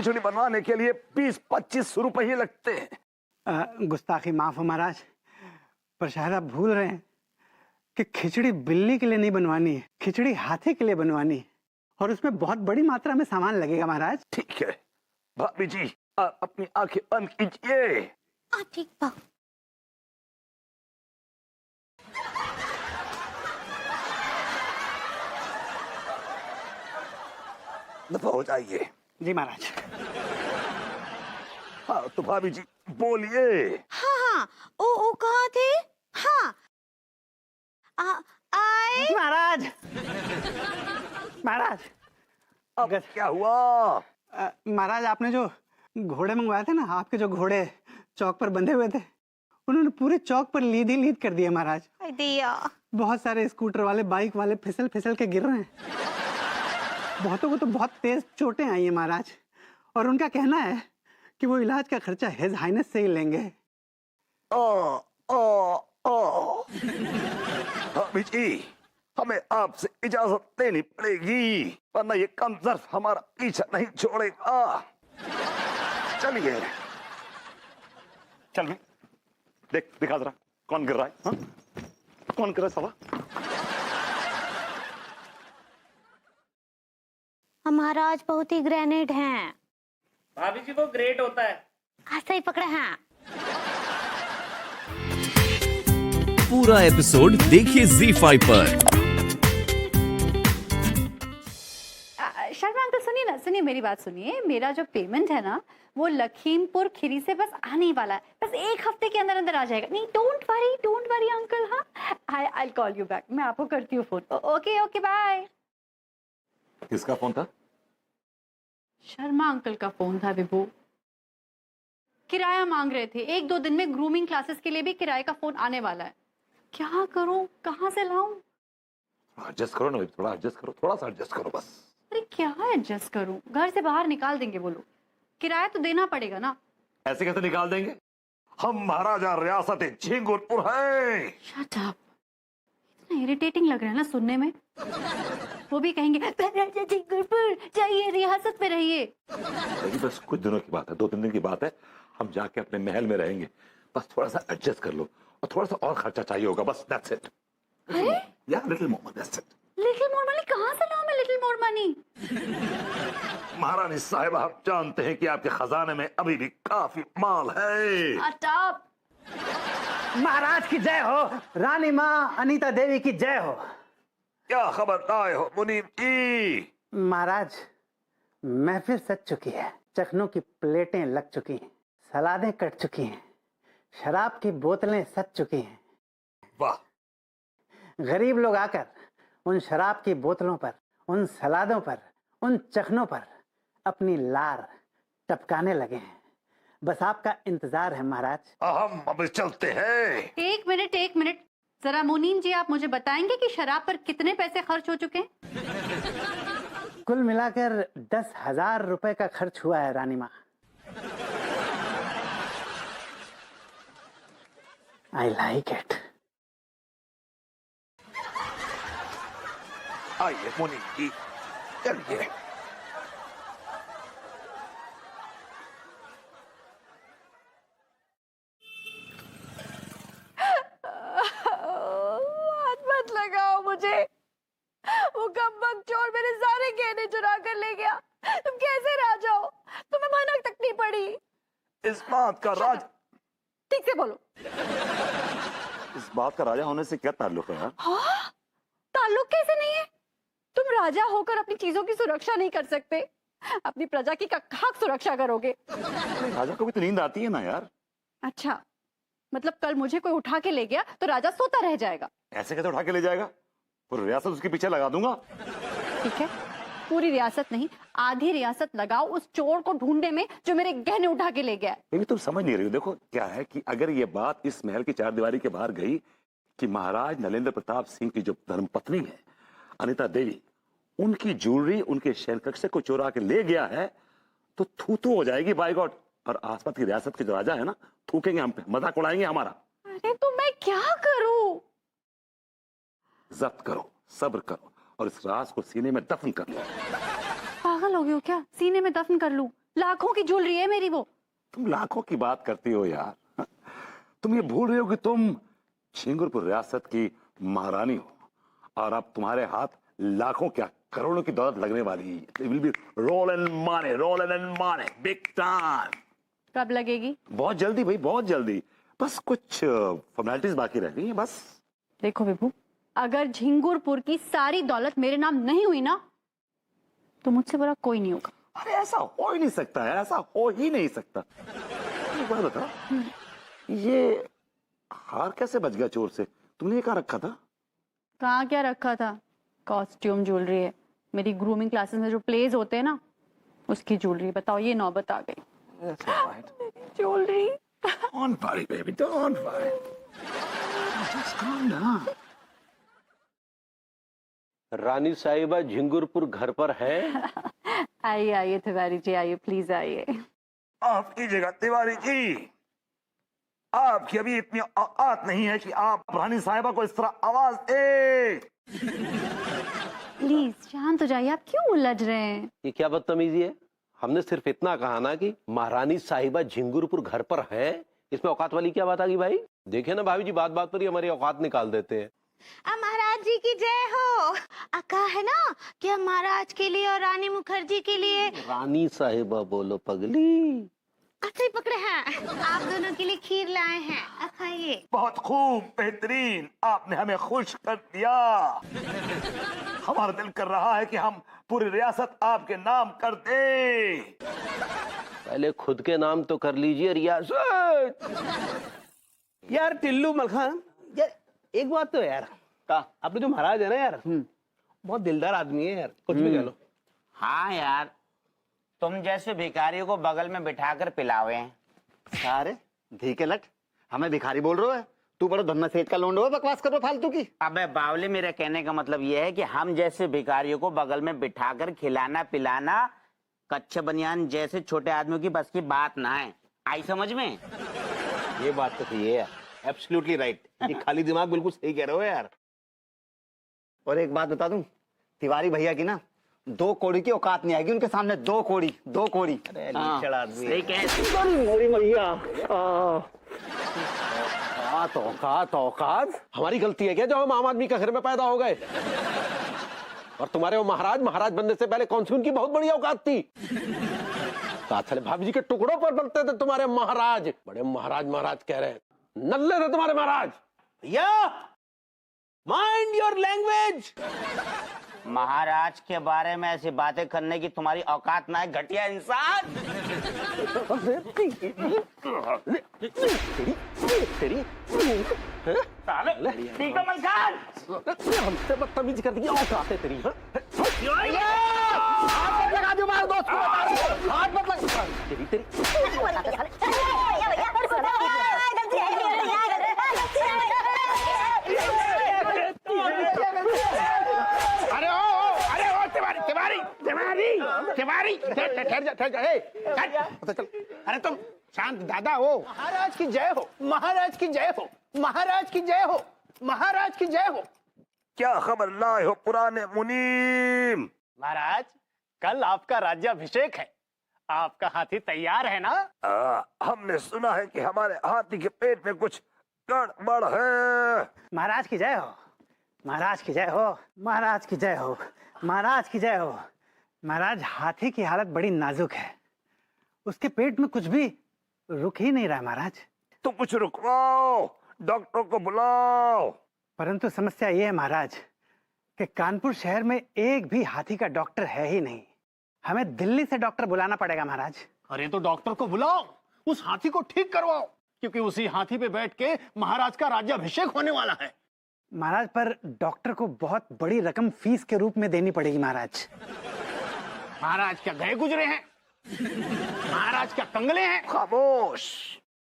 खिचड़ी बनवाने के लिए 20-25 रुपए ही लगते हैं। गुस्ताखी माफ हो महाराज, पर शायद आप भूल रहे हैं कि खिचड़ी बिल्ली के लिए नहीं बनवानी है, खिचड़ी हाथी के लिए बनवानी है, और उसमें बहुत बड़ी मात्रा में सामान लगेगा महाराज। ठीक है भाभी जी, आप अपनी आंखें बंद कीजिए। ठीक बा। दफा हो जाइए। जी महाराज। हाँ तो भाभी जी बोलिए। हाँ, ओ कहाँ थे? हाँ, आए। महाराज, महाराज, अब क्या हुआ? महाराज आपने जो घोड़े मंगवाए थे ना, आपके जो घोड़े चौक पर बंधे हुए थे, उन्होंने पूरे चौक पर लीद ही लीद कर दिया महाराज। दिया। बहुत सारे स्कूटर वाले, बाइक वाले फिसल फिसल के गिर रहे हैं। बहुतों को तो बहुत तेज चोटें आई हैं महाराज, और उनका कहना है कि वो इलाज का खर्चा हिज हाइनेस से ही लेंगे। भाभी जी, हमें आपसे इजाजत लेनी पड़ेगी, वरना ये कमजोर हमारा पीछा नहीं छोड़ेगा। चलिए। चल भी देख, दिखा जरा कौन गिर रहा है। हाँ? कौन गिर रहा है साला? महाराज बहुत ही ग्रेनेड हैं। भाभी जी वो ग्रेट होता है। ऐसा ही पकड़े हैं। पूरा एपिसोड देखिए ZEE5 पर। शर्मा अंकल सुनिए मेरी बात सुनिए। मेरा जो पेमेंट है ना, वो लखीमपुर खीरी से बस आने ही वाला है, बस 1 हफ्ते के अंदर अंदर आ जाएगा। नहीं, डोंट वरी अंकल। हाँ, आई कॉल यू बैक। मैं आपको करती हूँ फोन। Okay bye. किसका फोन था? शर्मा अंकल का फोन था विभू। किराया मांग रहे थे। 1-2 दिन में ग्रूमिंग क्लासेस के लिए भी किराए का फोन आने वाला है। क्या करूं, कहाँ से लाऊं? एडजस्ट करो ना, थोड़ा एडजस्ट करो, थोड़ा सा एडजस्ट करो बस। अरे क्या एडजस्ट करूं? घर से बाहर निकाल देंगे वो लोग। किराया तो देना पड़ेगा ना। ऐसे कैसे निकाल देंगे? हम महाराजा रियासत झिंगुरपुर है। Shut up. इतना इरिटेटिंग लग रहा है ना सुनने में। वो भी कहेंगे महाराजा झिंगुरपुर चाहिए, रियासत में रहिए। लेकिन बस कुछ दिनों की बात है, 2-3 दिन की बात है। हम जाके अपने महल में रहेंगे, बस थोड़ा सा एडजस्ट कर लो, और थोड़ा सा और खर्चा चाहिए होगा, बस दैट्स इट। या little more money, that's it. Little more money? कहाँ से लाऊं मैं लिटिल मोर मनी? महारानी साहिब, आप जानते हैं कि आपके खजाने में अभी भी काफी माल है। अटॉप। महाराज की जय हो, रानी माँ अनीता देवी की जय हो। क्या खबर लाए हो मुनीम जी? महाराज, महफिल सज चुकी है, चखनों की प्लेटें लग चुकी हैं, सलादें कट चुकी हैं, शराब की बोतलें सज चुकी हैं। वाह। गरीब लोग आकर उन शराब की बोतलों पर, उन सलादों पर, उन चखनों पर अपनी लार टपकाने लगे हैं। बस आपका इंतजार है महाराज। हम अब चलते हैं। एक मिनट, जरा मुनीम जी आप मुझे बताएंगे कि शराब पर कितने पैसे खर्च हो चुके हैं? कुल मिलाकर 10,000 रुपए का खर्च हुआ है रानी माँ। I like it. आइए मुनीम जी, चलिए। मत लगाओ मुझे। वो कम्बख्त चोर मेरे सारे गहने चुरा कर ले गया। तुम कैसे राजा हो? तुम्हें भनक तक नहीं पड़ी। इस बात का राज ठीक से बोलो। इस बात का राजा होने से क्या ताल्लुक है यार? हाँ? ताल्लुक कैसे नहीं है? तुम राजा होकर अपनी चीजों की सुरक्षा नहीं कर सकते, अपनी प्रजा की कहाँ सुरक्षा करोगे? राजा को भी तो नींद आती है ना यार। अच्छा, मतलब कल मुझे कोई उठा के ले गया तो राजा सोता रह जाएगा? ऐसे कैसे उठा के ले जाएगा? पूरी रियासत उसके पीछे लगा दूंगा। ठीक है, पूरी रियासत नहीं, आधी रियासत लगाओ उस चोर को ढूंढने में जो मेरे गहने उठा के ले गया। लेकिन तुम समझ नहीं रही हो। देखो क्या है कि अगर ये बात इस महल की 4 दीवारी के बाहर गई कि महाराज नरेंद्र प्रताप सिंह की जो धर्मपत्नी है अनीता देवी, उनकी ज्वेलरी उनके शयन कक्ष से कोई चोरा के ले गया है, तो थू हो जाएगी बाय गॉड। और आसपास की रियासत के जो राजा है ना, थूकेंगे हम पे, मजाक उड़ाएंगे हमारा। अरे तो मैं क्या करूं? जब्त करो, सब्र करो, और इस राज को सीने में दफन कर लो। पागल हो गए हो क्या? सीने में दफन कर लूं? लाखों की ज्वेलरी है मेरी वो। तुम लाखों की बात करती हो यार। तुम ये भूल रहे हो कि तुम छिंगुरपुर रियासत की महारानी हो और अब तुम्हारे हाथ लाखों क्या करोड़ों की दौलत लगने वाली है। Will be roll and money big time. कब लगेगी? बहुत जल्दी भाई, बहुत जल्दी। बस कुछ फॉर्मेलिटीज बाकी रह गई हैं बस। देखो विभू, अगर झिंगुरपुर की सारी दौलत मेरे नाम नहीं हुई ना तो मुझसे बुरा कोई नहीं होगा। अरे ऐसा हो ही नहीं सकता है, ऐसा हो ही नहीं सकता। एक बात बता, ये हार कैसे बच गया चोर से? तुमने ये कहाँ रखा था? कहाँ क्या रखा था? कॉस्ट्यूम ज्वेलरी है मेरी। ग्रूमिंग क्लासेस में जो प्लेज होते हैं ना उसकी ज्वेलरी। बताओ, ये नौबत आ गई। Jewellery. Don't worry, baby, don't worry. Just calm down. रानी साहिबा झिंगुरपुर घर पर है? आइए आइए तिवारी जी, आइए प्लीज आइए। आपकी जगह तिवारी जी, आपकी अभी इतनी औकात नहीं है कि आप रानी साहिबा को इस तरह आवाज दे। प्लीज शांत हो जाइए, आप क्यों उलझ रहे हैं? ये क्या बदतमीजी है? हमने सिर्फ इतना कहा ना कि महारानी साहिबा झिंगुरपुर घर पर है। इसमें औकात वाली क्या बात आ गई भाई? देखे ना भाभी जी, बात बात पर ही हमारी औकात निकाल देते हैं। महाराज जी की जय हो। कहा है ना कि महाराज के लिए और रानी मुखर्जी के लिए। रानी साहिबा बोलो पगली। अच्छा ही पकड़े हैं। आप दोनों के लिए खीर लाए हैं, खाइए। बहुत खूब, बेहतरीन, आपने हमें खुश कर दिया। हमारा दिल कर रहा है कि हम पूरी रियासत आपके नाम कर दे। पहले खुद के नाम तो कर लीजिए रियासत। यार टिल्लू मलखान, यार एक बात तो यार, अपने जो महाराज है ना यार, बहुत दिलदार आदमी है यार, कुछ भी कह लो। हाँ यार, तुम जैसे भिखारियों को बगल में बिठाकर पिलावे हैं। सारे धीके लट, हमें भिखारी बोल रहे हो? तू बड़ा धन्ना सेठ का लोंडो है, बकवास करो फालतू की। अबे बावले, मेरे कहने का मतलब यह है कि हम जैसे भिखारियों को बगल में बिठाकर खिलाना पिलाना कच्चे बनियान जैसे छोटे आदमियों की बस की बात ना है। आई समझ में? ये बात तो सही है यार, एब्सोल्युटली राइट। ये खाली दिमाग बिल्कुल सही कह रहे हो यार। और एक बात बता दूं, तिवारी भैया की ना 2 कौड़ी की औकात नहीं आएगी उनके सामने। 2 कौड़ी, 2 कौड़ी। लीचड़ आदमी। सही कह। औकात औकात हमारी गलती है क्या जो हम आम आदमी के घर में पैदा हो गए? और तुम्हारे वो महाराज बनने से पहले कौन सी उनकी बहुत बड़ी औकात थी? साले भाभी जी के टुकड़ों पर बनते थे तुम्हारे महाराज। बड़े महाराज कह रहे हैं, नल्ले थे तुम्हारे महाराज। या माइंड योर लैंग्वेज। महाराज के बारे में ऐसी बातें करने की तुम्हारी औकात ना है, घटिया इंसान। तेरी ठीक है मलखान। हमसे बदतमीजी कर दी, औकात है तेरी। हाथ मत लगा दो मार दोस्त को, हाथ मत लगा। तेरी तिवारी ठहर जा। अरे तुम शांत दादा हो। महाराज की जय हो, महाराज की जय हो, महाराज की जय हो, महाराज की जय हो। क्या खबर लाए हो पुराने मुनीम? महाराज, कल आपका राज्याभिषेक है। आपका हाथी तैयार है ना? हमने सुना है कि हमारे हाथी के पेट में कुछ गड़बड़ है। महाराज की जय हो, महाराज की जय हो, महाराज की जय हो, महाराज की जय हो। महाराज, हाथी की हालत बड़ी नाजुक है, उसके पेट में कुछ भी रुक ही नहीं रहा महाराज। तो कुछ रुकवाओ, डॉक्टर को बुलाओ। परंतु समस्या ये है महाराज कि कानपुर शहर में एक भी हाथी का डॉक्टर है ही नहीं। हमें दिल्ली से डॉक्टर बुलाना पड़ेगा महाराज। अरे तो डॉक्टर को बुलाओ, उस हाथी को ठीक करवाओ, क्योंकि उसी हाथी पे बैठ के महाराज का राज्याभिषेक होने वाला है। महाराज, पर डॉक्टर को बहुत बड़ी रकम फीस के रूप में देनी पड़ेगी महाराज। महाराज क्या गए गुजरे हैं? महाराज क्या कंगले हैं? खामोश।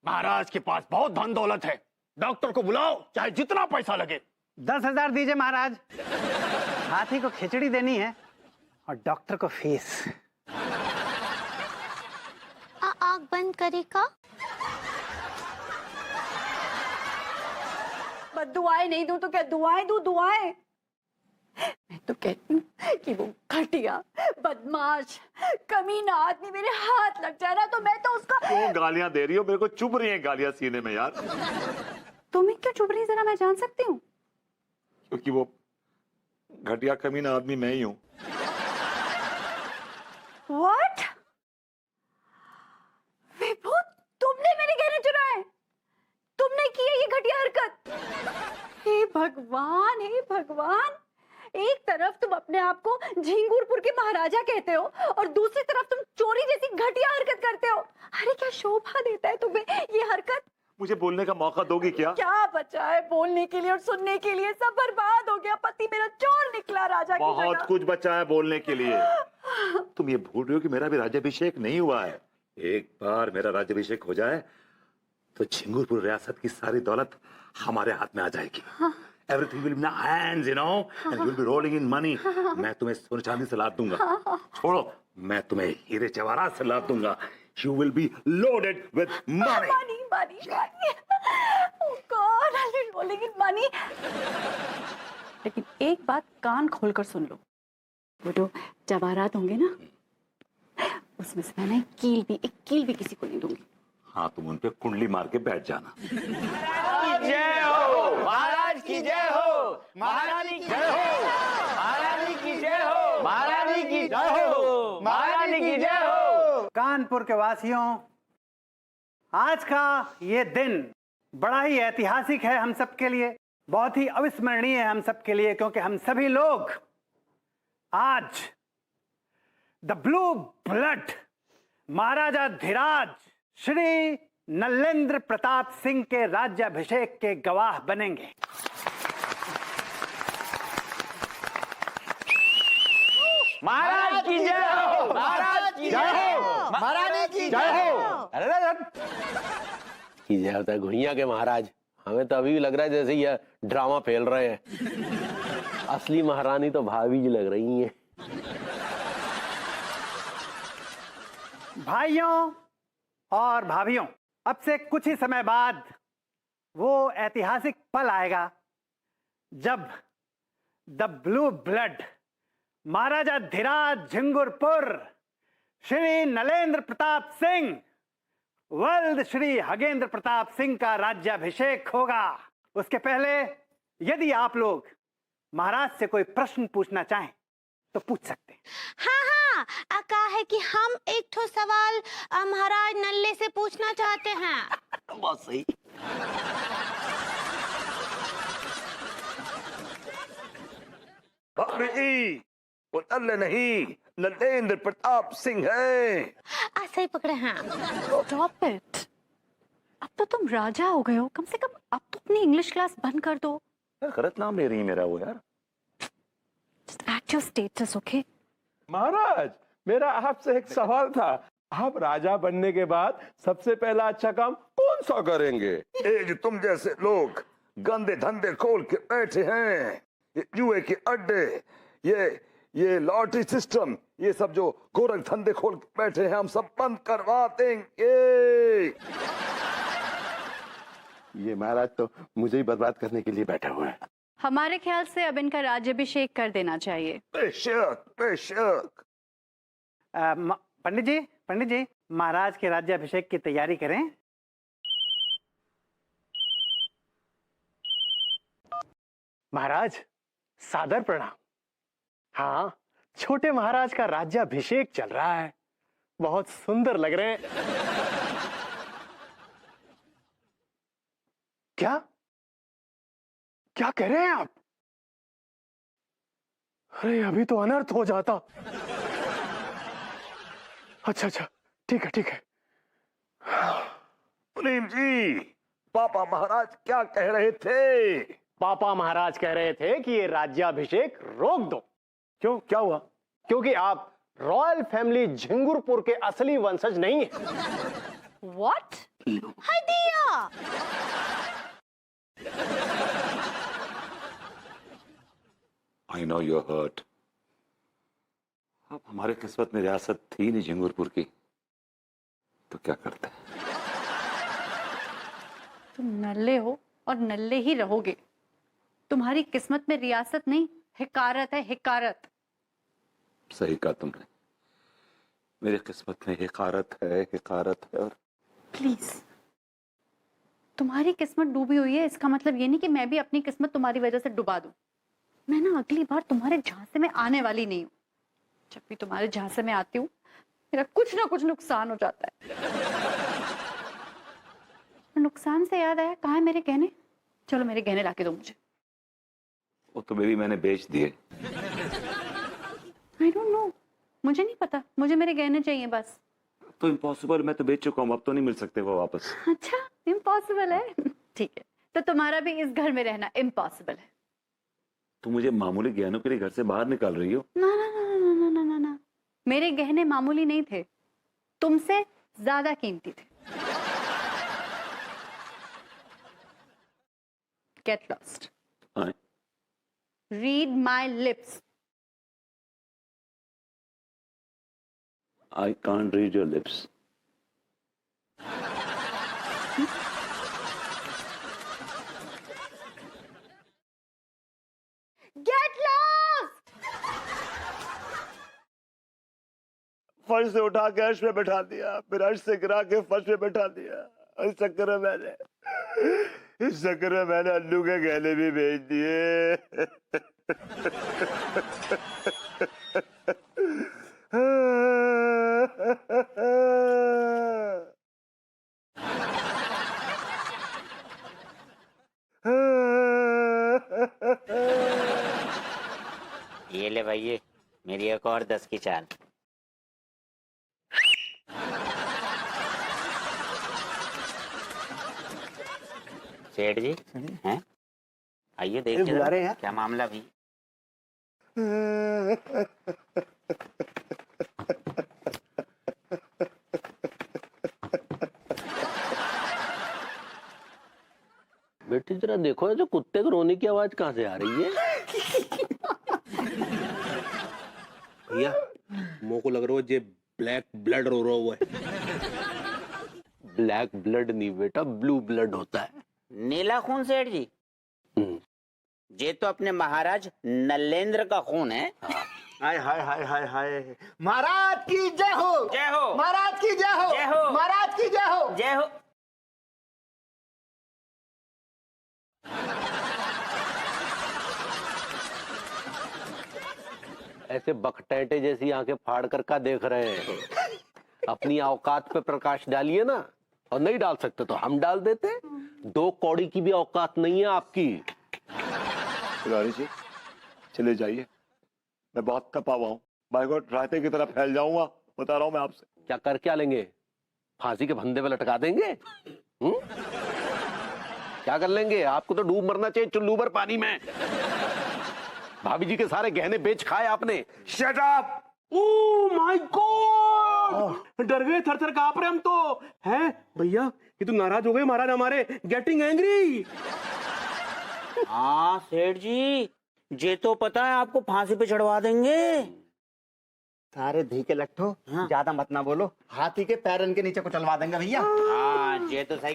महाराज के पास बहुत धन दौलत है। डॉक्टर को बुलाओ, चाहे जितना पैसा लगे। 10,000 दीजिए महाराज। हाथी को खिचड़ी देनी है और डॉक्टर को फीस। आँख बंद करेगा। बस दुआएं नहीं दूं तो क्या दुआएं दूं? दुआएं मैं तो कहती हूँ कि वो घटिया बदमाश कमीना आदमी मेरे हाथ लग जाए ना तो मैं तो उसका। क्यों गालियां दे रही हो? मेरे को चुभ रही हैं गालियां सीने में यार। तुम्हें क्यों चुभ रही जरा मैं जान सकती हूँ? क्योंकि वो घटिया कमीना आदमी मैं ही हूं। What? विभू, तुमने मेरे गहने चुराए, तुमने की है ये घटिया हरकत। हे भगवान, हे भगवान, एक तरफ तुम अपने आप को झिंगुरपुर के महाराजा कहते हो और दूसरी तरफ तुम चोरी जैसी घटिया हरकत करते हो। अरे क्या शोभा देता है तुम्हें ये हरकत? मुझे बोलने का मौका दोगी क्या? क्या बचा है बोलने के लिए और सुनने के लिए? सब बर्बाद हो गया, पति मेरा चोर निकला राजा की बहुत जगह। कुछ बचा है बोलने के लिए। तुम ये भूल रहे हो कि मेरा भी राज्याभिषेक नहीं हुआ है। एक बार मेरा राज्याभिषेक हो जाए तो झिंगुरपुर रियासत की सारी दौलत हमारे हाथ में आ जाएगी। Everything will be in our hands, you know, and you'll be rolling in money. मैं तुम्हें सोने चांदी से लाद दूंगा। छोड़ो, मैं तुम्हें हीरे जवाहरात से लाद दूंगा। You will be loaded with money. Money, money, money. Oh God, I'll be rolling in money. लेकिन एक बात कान खोलकर सुन लो, वो जो जवाहरात होंगे ना, उसमें से मैं एक कील भी किसी को नहीं दूंगी। हाँ, तुम उन पे कुंडली मार के बैठ जाना। जय हो महाराज की जय हो, महारानी की जय हो, महारानी की जय हो, महारानी की जय हो, महारानी की जय हो। कानपुर के वासियों, आज का ये दिन बड़ा ही ऐतिहासिक है हम सबके लिए, बहुत ही अविस्मरणीय है हम सबके लिए, क्योंकि हम सभी लोग आज द ब्लू ब्लड महाराजा धीराज श्री नलेंद्र प्रताप सिंह के राज्याभिषेक के गवाह बनेंगे। महाराज की जय हो, महाराज की जय हो, महारानी की जय हो। की जय होता है घुइया के महाराज। हमें तो अभी भी लग रहा है जैसे ये ड्रामा फैल रहे हैं। असली महारानी तो भाभी जी लग रही हैं। भाइयों और भाभियों, अब से कुछ ही समय बाद वो ऐतिहासिक पल आएगा जब द ब्लू ब्लड महाराजा धीराज झिंगुरपुर श्री नलेंद्र प्रताप सिंह वल्द श्री हगेंद्र प्रताप सिंह का राज्याभिषेक होगा। उसके पहले यदि आप लोग महाराज से कोई प्रश्न पूछना चाहें तो पूछ सकते हैं। हाँ हाँ, कहा है कि हम एक ठो सवाल महाराज नल्ले से पूछना चाहते हैं। बहुत सही। भाभी जी, वो नल्ले नहीं, नलेंद्र प्रताप सिंह है। ऐसे ही पकड़े हैं। Stop it. अब तो तुम राजा हो गए हो, कम से कम अब तो अपनी इंग्लिश क्लास बंद कर दो। गलत नाम ले रही है मेरा वो यार। Just act your status, okay? महाराज, मेरा आपसे एक सवाल था। आप राजा बनने के बाद सबसे पहला अच्छा काम कौन सा करेंगे? ये जो तुम जैसे लोग गंदे धंधे खोल के बैठे हैं, ये जुए के अड्डे, ये लॉटरी सिस्टम, ये सब जो गोरख धंधे खोल के बैठे हैं, हम सब बंद करवा देंगे। ये महाराज तो मुझे ही बर्बाद करने के लिए बैठा हुआ है। हमारे ख्याल से अब इनका राज्याभिषेक कर देना चाहिए। बेशक बेशक। पंडित जी महाराज के राज्याभिषेक की तैयारी करें। महाराज सादर प्रणाम। हाँ, छोटे महाराज का राज्याभिषेक चल रहा है, बहुत सुंदर लग रहे हैं। क्या क्या कह रहे हैं आप? अरे अभी तो अनर्थ हो जाता। अच्छा अच्छा, ठीक है ठीक है। मुनीम जी, पापा महाराज क्या कह रहे थे? पापा महाराज कह रहे थे कि ये राज्याभिषेक रोक दो। क्यों, क्या हुआ? क्योंकि आप रॉयल फैमिली झिंगुरपुर के असली वंशज नहीं है। What? हाय दिया। I know you're hurt. अब हमारे किस्मत में रियासत थी नहीं झिंगुरपुर की, तो क्या करते हैं? तुम नल्ले हो और नल्ले ही रहोगे। तुम्हारी किस्मत में रियासत नहीं, हिकारत है, हिकारत। सही कहा तुमने, मेरी किस्मत में हिकारत है और प्लीज, तुम्हारी किस्मत डूबी हुई है इसका मतलब ये नहीं कि मैं भी अपनी किस्मत तुम्हारी वजह से डुबा दूं। मैं ना अगली बार तुम्हारे झांसे में आने वाली नहीं हूँ। जब भी तुम्हारे झांसे में आती हूँ मेरा कुछ ना कुछ नुकसान हो जाता है। नुकसान से याद आया, कहाँ है मेरे गहने? चलो मेरे गहने लाके दो मुझे। वो तो मेरी मैंने बेच दिए। आई डोंट नो, मुझे नहीं पता, मुझे मेरे गहने चाहिए बस। तो इम्पॉसिबल, मैं तो बेच चुका हूँ, अब तो नहीं मिल सकते वो वापस। अच्छा, इम्पॉसिबल है। ठीक है, तो तुम्हारा भी इस घर में रहना इम्पॉसिबल है। तुम मुझे मामूली गहनों के लिए घर से बाहर निकाल रही हो? ना ना ना ना ना ना ना ना, मेरे गहने मामूली नहीं थे, तुमसे ज्यादा कीमती थे। Get lost. हाँ। Read my lips. I can't read your lips. Get lost. फर्श से उठा के अर्श पे बैठा दिया, फिर अर्श से गिरा के फर्श पे बैठा दिया। इस चक्कर में मैंने अल्लू के गहने भी बेच दिए। ये ले भाई, ये मेरी एक और 10 की चाल। सेठ जी हैं? आइए देखिए बुला रहे हैं? क्या मामला भी। बेटी जरा देखो, जो कुत्ते को रोने की आवाज कहाँ से आ रही है? भैया, मुंह को लग रहा है जे ब्लैक ब्लड रो रहा हुआ है। ब्लैक ब्लड नहीं बेटा, ब्लू ब्लड होता है। नीला खून सेठ जी? ये तो अपने महाराज नलेंद्र का खून है। हाय हाय हाय हाय हाय, महाराज की जय हो, जय हो, महाराज की जय हो, जय हो, महाराज की जय हो, जय हो। ऐसे बकटेटे जैसी आंखें फाड़ कर का देख रहे हैं? अपनी औकात पे प्रकाश डालिए ना, और नहीं डाल सकते तो हम डाल देते। 2 कौड़ी की भी औकात नहीं है आपकी। तिवारी जी चले जाइए, मैं बहुत तपा हुआ हूँ, बाय गॉड रायते की तरह फैल जाऊंगा, बता रहा हूँ मैं आपसे। क्या कर क्या लेंगे? फांसी के फंदे पे लटका देंगे? क्या कर लेंगे? आपको तो डूब मरना चाहिए चुल्लू भर पानी में। भाभी जी के सारे गहने बेच खाए आपने। Shut up. Oh my God, डर गए, थर थर कांप रहे हम तो। हैं भैया, ये तो नाराज हो गए महाराज हमारे, गेटिंग एंग्री। हाँ सेठ जी, ये तो पता है आपको फांसी पे चढ़वा देंगे। सारे धी के लट्ठो, ज्यादा मत ना बोलो, हाथी के पैरन के नीचे को चलवा देंगे भैया। हाँ ये तो सही।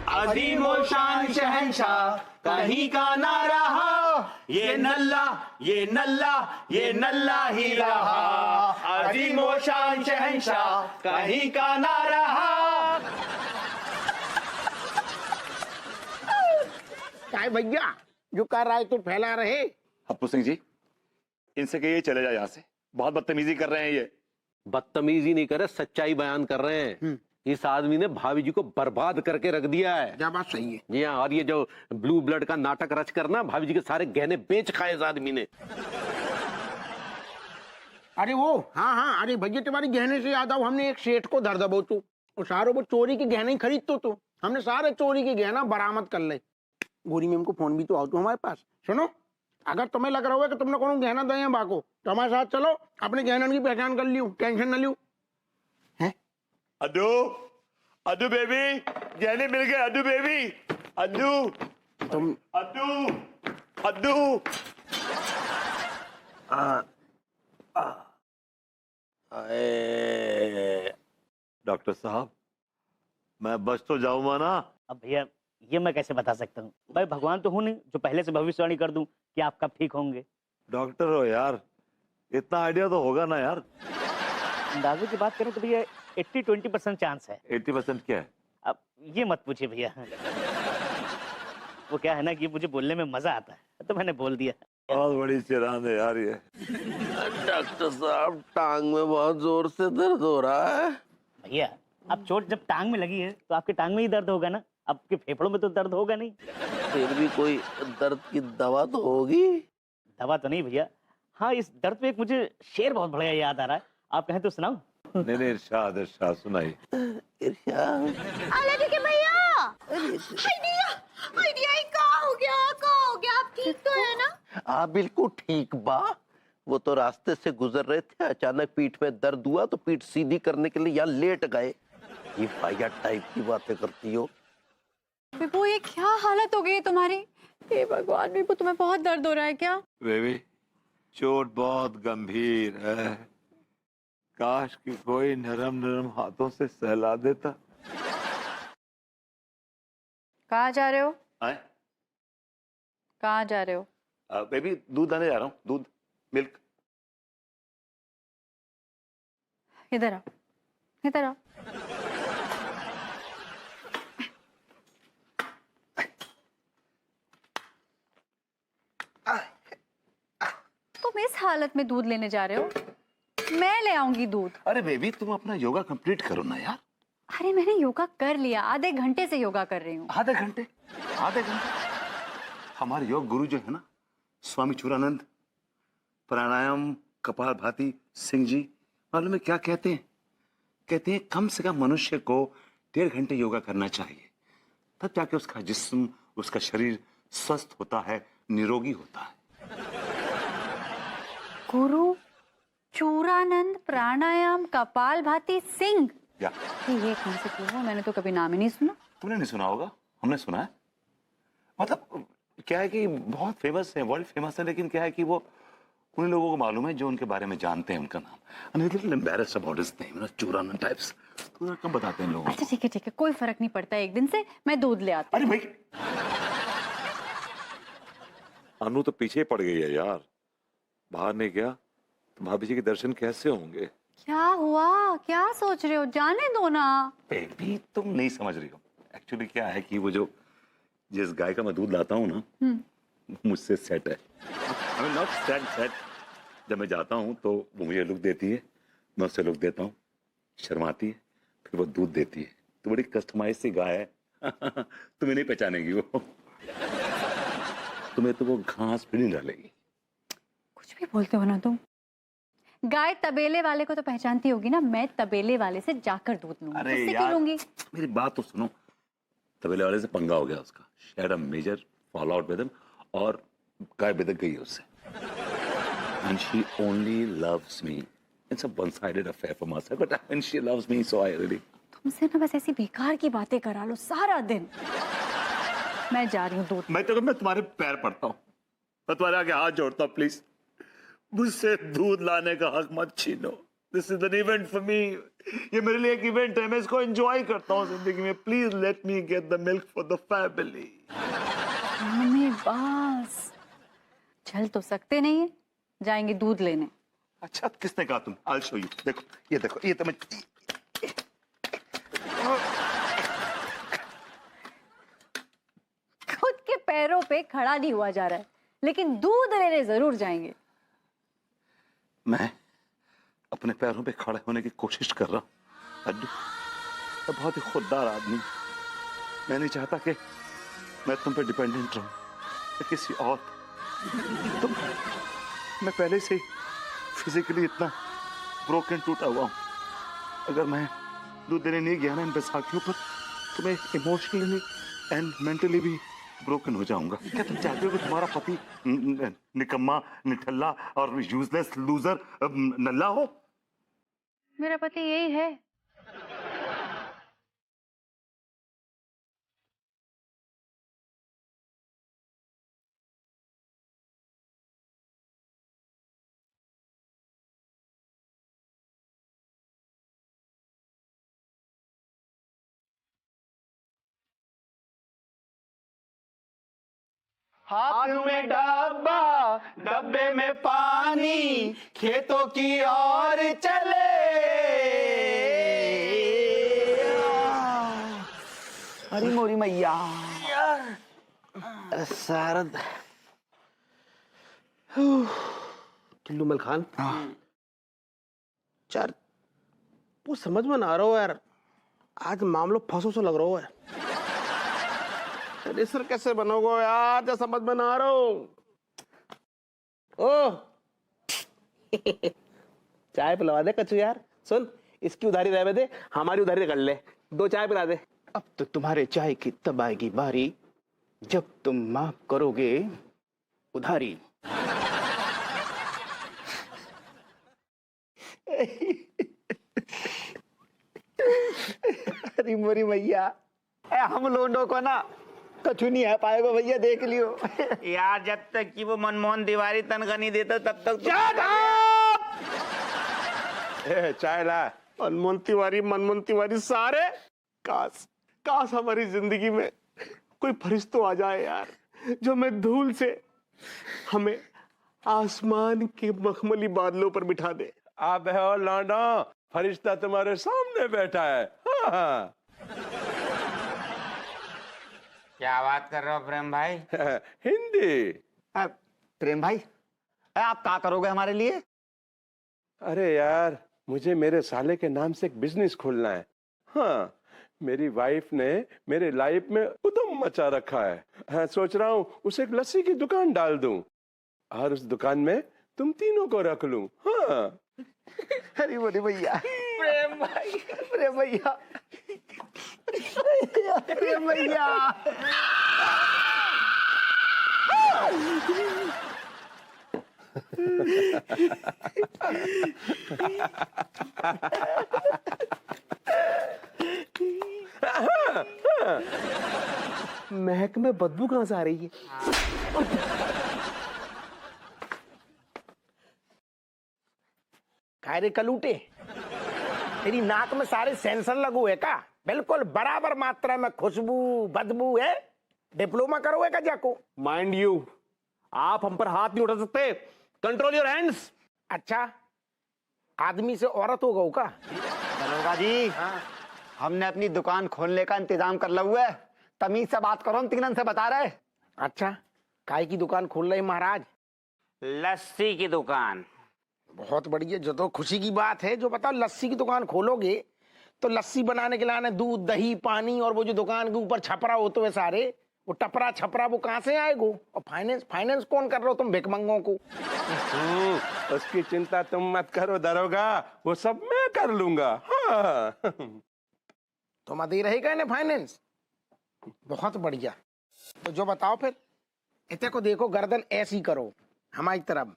अजीम ओ शान शहंशाह कहीं का ना रहा, ये नल्ला ये नल्ला ये नल्ला ही रहा। अजीम ओ शान शहंशाह कहीं का ना रहा। काय भैया, जो कर रहा है तो फैला रहे। हप्पू सिंह जी, इनसे कहिए चले जाए यहाँ से, बहुत बदतमीजी कर रहे हैं ये। बदतमीजी नहीं करे, सच्चाई बयान कर रहे हैं। इस आदमी ने भाभी जी को बर्बाद करके रख दिया है। क्या बात सही है? जी हाँ, और ये जो ब्लू ब्लड का नाटक रच करना, भाभी जी के सारे गहने बेच खाए इस आदमी ने। अरे वो, हाँ हाँ, अरे भैया तुम्हारी गहने से याद आओ, हमने एक सेठ को धर दबो तू, और सारे वो चोरी के गहने ही खरीद तो हमने सारे चोरी के गहना बरामद कर ले। गोरी में हमको फोन भी तो आओ तो हमारे पास। सुनो, अगर तुम्हें लग रहा होगा कि तुमने कोनो गहना दे बाको, तो हमारे साथ चलो, अपने गहनों की पहचान कर लियो, टेंशन न लियो। अद्दू, अद्दू बेबी, गहने मिल गए अद्दू बेबी। अद्दू, तुम अद्दू, अद्दू। डॉक्टर साहब, मैं बच तो जाऊंगा ना? अब भैया ये मैं कैसे बता सकता हूँ, भाई भगवान तो हूँ नहीं जो पहले से भविष्यवाणी कर दूं कि आप कब ठीक होंगे। डॉक्टर हो यार, इतना आइडिया तो होगा ना यार। अंदाजे की बात करें तो भैया 80-20% चांस है। 80% क्या है? अब ये मत पूछिए भैया। वो क्या है ना कि मुझे बोलने में मजा आता है तो मैंने बोल दिया। बहुत बड़ी चिरांद है यार ये। डॉक्टर साहब, टांग में बहुत जोर से दर्द हो रहा है। भैया अब चोट जब टांग में लगी है तो आपके टांग में ही दर्द होगा ना, आपके फेफड़ों में तो दर्द होगा नहीं। फिर भी कोई दर्द की दवा तो होगी। दवा तो नहीं भैया। हाँ, इस दर्द पे एक मुझे शेर बहुत बढ़िया याद आ रहा है, आप कहें तो सुनाऊं? नहीं नहीं, इरशाद इरशाद सुनाई। इरशाद। अरे देखिए भैया, आइडिया आइडिया ही कहाँ हो गया, आप ठीक तो है ना? हाँ बिल्कुल ठीक बा। वो तो रास्ते से गुजर रहे थे, अचानक पीठ में दर्द हुआ तो पीठ सीधी करने के लिए यहाँ लेट गए। ये पाया टाइप की बातें करती हो। विभू, ये क्या हालत हो गई है तुम्हारी? हे भगवान विभू, तुम्हें बहुत दर्द हो रहा है क्या? बेबी, चोट बहुत गंभीर है। काश कि कोई नरम नरम हाथों से सहला देता। कहाँ जा रहे हो? आए? कहाँ जा रहे हो? बेबी, दूध लाने जा रहा हूँ, दूध, मिल्क। इधर आओ, इधर आओ। तुम इस हालत में दूध लेने जा रहे हो? मैं ले आऊंगी दूध। अरे बेबी, तुम अपना योगा कंप्लीट करो ना यार। अरे मैंने योगा कर लिया, आधे घंटे से योगा कर रही हूँ। आधे घंटे? आधे घंटे? हमारे योग गुरु जो है ना, स्वामी चूरानंद, प्राणायाम कपालभाति सिंह जी, मालूम है क्या कहते हैं? कहते हैं कम से कम मनुष्य को 1.5 घंटे योगा करना चाहिए, तब जाके उसका जिस्म, उसका शरीर स्वस्थ होता है, निरोगी होता है। गुरु चूरानंद प्राणायाम कपालभाति सिंह, क्या? ये कौन से गुरु है? मैंने तो कभी नाम ही नहीं सुना। तुमने नहीं सुना होगा, हमने सुना है। मतलब क्या है कि बहुत फेमस है, वर्ल्ड फेमस है, लेकिन क्या है कि वो उन लोगों को मालूम है जो उनके बारे में जानते हैं उनका नाम। I'm a little embarrassed about his name, you know, Churanand types. तो कम बताते हैं लोगों को। अच्छा ठीक है, कोई फर्क नहीं पड़ता, एक दिन से मैं दूध ले आती अरे भाई, अनु तो पीछे पड़ गई है यार। बाहर नहीं गया तो भाभी जी के दर्शन कैसे होंगे? क्या हुआ? क्या सोच रहे हो? जाने दो ना। बेबी, तुम नहीं समझ रही हो। एक्चुअली क्या है कि वो जो जिस गाय का मैं दूध लाता हूँ ना, मुझसे सेट है। I mean, not set. जब मैं जाता हूँ तो वो मुझे लुक देती है, मैं उससे लुक देता हूँ, शर्माती है, फिर वो दूध देती है। तो बड़ी कस्टमाइज सी गाय है। तुम्हें नहीं पहचानेगी वो। तुम्हें तो वो घास भी नहीं डालेगी। कुछ भी बोलते हो ना तुम। गाय तबेले वाले को तो पहचानती होगी ना, मैं तबेले वाले से जाकर दूध लूंगी। अरे उससे यार, क्यों लूंगी? मेरी बात तो सुनो। तबेले वाले से पंगा हो गया उसका, she had a major fallout with him, और गाय बिदक गई है उससे। And she only loves me. It's a one-sided affair from us, but when she loves me, so I really. तुमसे ना बस ऐसी बेकार की बातें करा लो सारा दिन। मैं जा रही हूँ दूध। मैं तुम्हारे पैर पड़ता हूँ, मैं तुम्हारे आगे हाथ जोड़ता हूँ, प्लीज मुझसे दूध लाने का हक मत छीनो। This is an event for me. ये मेरे लिए एक इवेंट है, मैं इसको एंजॉय करता हूँ जिंदगी में। Please let me get the milk for the family. Mummy बस, चल तो सकते नहीं है, जाएंगे दूध लेने। अच्छा, किसने कहा तुम? I'll show you। देखो, ये देखो, ये तो मैं खुद के पैरों पे खड़ा नहीं हुआ जा रहा है, लेकिन दूध लेने जरूर जाएंगे। मैं अपने पैरों पे खड़े होने की कोशिश कर रहा हूँ अड्डू। मैं बहुत ही खुददार आदमी। मैं नहीं चाहता कि मैं तुम पे डिपेंडेंट रहूं या किसी और। तुम, मैं पहले से ही फिजिकली इतना ब्रोकन, टूटा हुआ हूं। अगर मैं दूध देने नहीं गया ना इन बैसाखियों पर, तो मैं इमोशनली एंड मेंटली भी ब्रोकन हो जाऊंगा। क्या तुम चाहते हो कि तुम्हारा पति निकम्मा, निठल्ला और यूजलेस लूजर नल्ला हो? मेरा पति यही है। हाथ में डब्बा, डब्बे में पानी, खेतों की ओर चले। अरे मोरी मैया, अरे शारद, टिल्लू मल खान, यार वो समझ में ना आ रहा हो यार, आज मामलो फंसो सा लग रहा है। रेसर कैसे बनोगे यार, जो समझ में ना आ रहा हो। ओ चाय पिलवा दे कच्चू यार। सुन, इसकी उधारी रहने दे, हमारी उधारी कर ले, 2 चाय पिला दे। अब तो तुम्हारे चाय की तब आएगी बारी जब तुम माफ करोगे उधारी। अरे मोरी भैया, हम लोगों को ना कछु नहीं है पाएगा भैया, देख लियो। यार जब तक कि वो मनमोहन तिवारी तनख्वाह नहीं देता तब तक चाय ला। मनमोहन तिवारी सारे, काश हमारी जिंदगी में कोई फरिश्ता आ जाए यार, जो मैं धूल से हमें आसमान के मखमली बादलों पर बिठा दे। आप हो लौंडो, फरिश्ता तुम्हारे सामने बैठा है। हाँ। क्या बात कर रहे हो प्रेम भाई? हिंदी। प्रेम भाई, आप क्या करोगे हमारे लिए? अरे यार, मुझे मेरे साले के नाम से एक बिजनेस खोलना है। हाँ, मेरी वाइफ ने मेरे लाइफ में उधम मचा रखा है। हाँ, सोच रहा हूँ उसे एक लस्सी की दुकान डाल दूं और उस दुकान में तुम तीनों को रख लूं। हाँ। अरे बोले भैया, प्रेम भाई, प्रेम भैया, प्रेम भैया। महक में बदबू कहां से आ रही है? रे कलूटे, तेरी नाक में सारे सेंसर लगू है का? बिल्कुल बराबर मात्रा में खुशबू बदबू है। डिप्लोमा करोगे का जाको? माइंड यू, आप हम पर हाथ नहीं उठा सकते। Control your hands. अच्छा, आदमी से औरत हो गऊ का? दरोगा जी, हमने अपनी दुकान खोलने का इंतजाम कर लिया है। तमीज से बात करो, हम तीनन से बता रहे। अच्छा, काय की दुकान खोल रहे महाराज? लस्सी की दुकान। बहुत बढ़िया, जो तो खुशी की बात है। जो बताओ, लस्सी की दुकान खोलोगे तो लस्सी बनाने के लिए दूध, दही, पानी और वो जो दुकान के ऊपर छपरा होते हुए सारे, वो टपरा छपरा वो कहाँ से आएगो? और फाइनेंस कौन कर रहे हो तुम भिकमंगों को? उसकी चिंता तुम मत करो दरोगा, वो सब मैं कर लूंगा। हाँ। तो मत ही रहेगा ना फाइनेंस। बहुत बढ़िया। तो जो बताओ फिर, इतने को देखो, गर्दन ऐसी करो हमारी तरफ।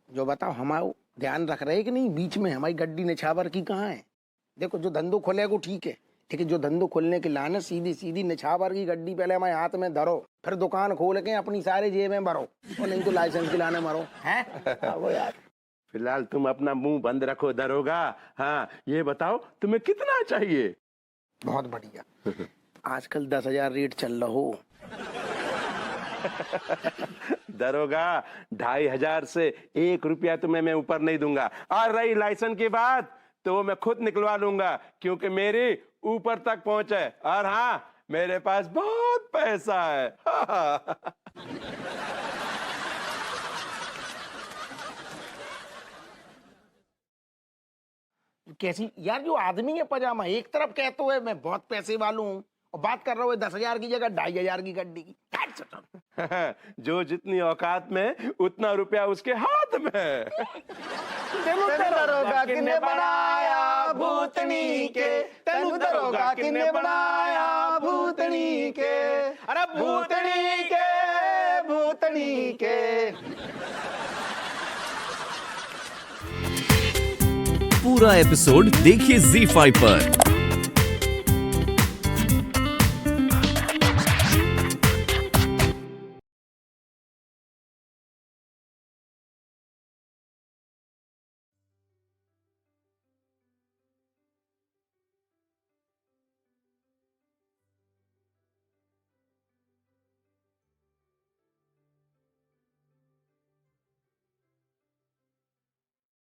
जो बताओ, हमारा ध्यान रख रहे कि नहीं? बीच में हमारी गड्डी निछावर की कहाँ है? देखो, जो धंधो खोलेगा ठीक है, लेकिन जो धंधो खोलने के लाने सीधी सीधी निछावर की गड्डी पहले हमारे हाथ में धरो, फिर दुकान खोल के अपनी सारे जेब में भरो, और नहीं तो लाइसेंस के लाने मरो। हैं वो यार। फिलहाल तुम अपना मुंह बंद रखो दरोगा। हाँ, ये बताओ तुम्हें कितना चाहिए? बहुत बढ़िया। आजकल 10,000 रेट चल रहा हो। दरोगा, 2,500 से 1 रुपया तुम्हें मैं ऊपर नहीं दूंगा। और रही लाइसेंस की बात, तो वो मैं खुद निकलवा लूंगा, क्योंकि मेरी ऊपर तक पहुंच है। और हाँ, मेरे पास बहुत पैसा है। कैसी यार, जो आदमी है पजामा, एक तरफ कहते हुए मैं बहुत पैसे वालू हूँ, और बात कर रहा हूँ 10,000 की जगह 2,500 की गड्डी की। जो जितनी औकात में उतना रुपया उसके हाथ में है। दरोगा किन्ने बनाया भूतनी के, तेनू दरोगा किन्ने बनाया भूतनी के, अरे भूतनी के, भूतनी के। पूरा एपिसोड देखिए ZEE5 पर।